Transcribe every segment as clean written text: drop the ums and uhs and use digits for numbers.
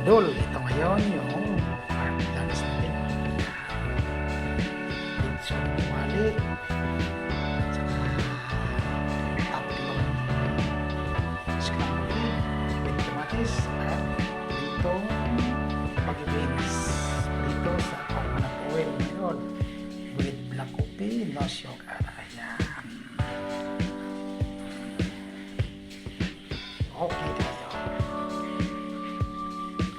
idol, ito ngayon yung farm plants natin. Dito bumalik. At saka tatlong scrambled egg with kamatis at ditong pag-beans. Dito sa coconut oil ngayon with black coffee, no sugar. Ayan. Okay tayo.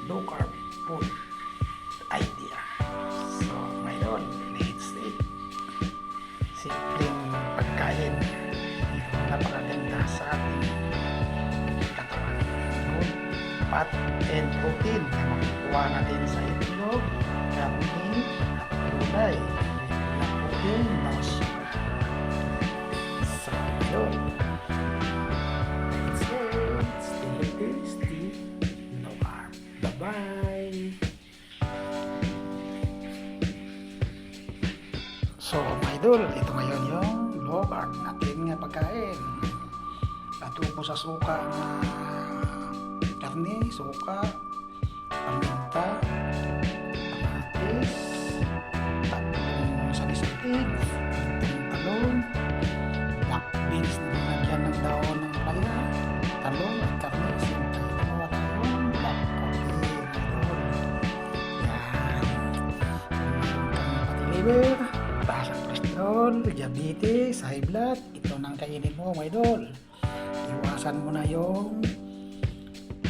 Low carb food idea. So, ngayon, let's eat. Simpleng pagkain. Napakaganda sa ating katawan. Good fat and protein na makukuha natin sa itlog, karne, at gulay. Black coffee, no sugar. So, ngayon, bye. So, mga idol, ito ngayon yung low carb natin nga pagkain. Katupo sa suka na karne, suka, paminta, kamatis, tatlong salisig, talong, black beans na nilagyan ng daon ng palya, talong at karne, sintay. Liver, taas ang cholesterol, diabetes, high blood, ito nang kainin mo, mga idol. Iwasan mo na yung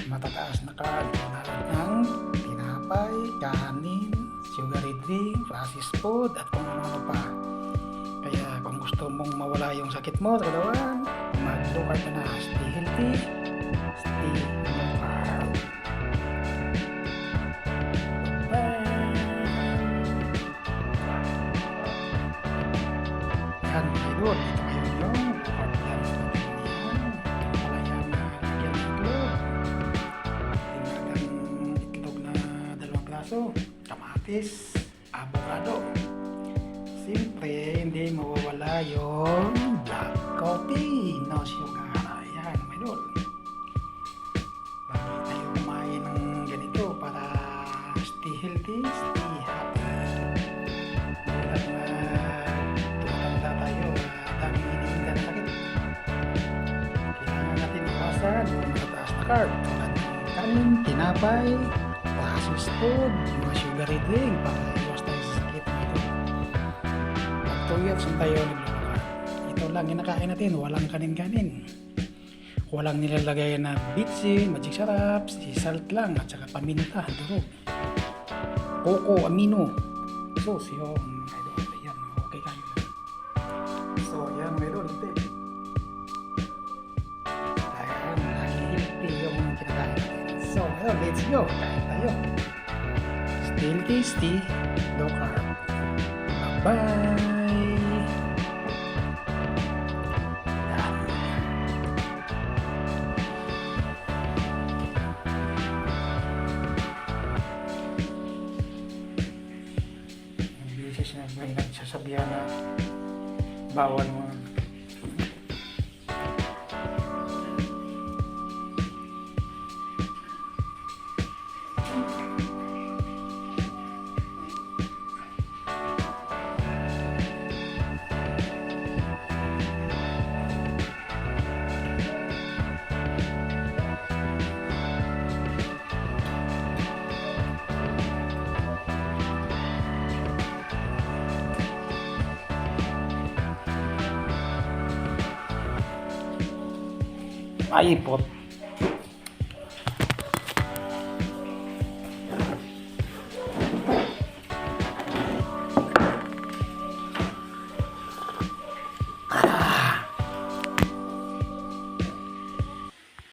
matataas na carb, tulad ng tinapay, kanin, sugary drink, processed food, at kung ano pa. Kaya kung gusto mong mawala yung sakit mo sa katawan, mag-low carb ka na. Stay healthy, stay low carb. Idol, ito ngayon yung low-carb plants natin yan. Palayan na lagyan ng itlog. Tinagang itlog na 2 braso. Kamatis, avocado. Siyempre, hindi mawawala yung black coffee, no sugar. Ayan, idol. Lagi tayo kumain ng ganito para stay healthy, stay happy. Yung mataas na carb tulad ng kanin, tinapay, processed food, mga sugary drink para iwas tayo sa sakit nito. Pag 2 years ang tayo naglugar, ito lang yung nakain natin, walang kanin-kanin, walang nilalagay na bitsin, magic sarap, salt lang at saka paminta, durog, coco, amino, so yung idol, yan, okay kayo lang. So yan, meron natin. So, let's go. Kain tayo. Still tasty, low carb. Bye-bye. Ang bisis na may nagsasabihan na bawal mo. Ay, pot.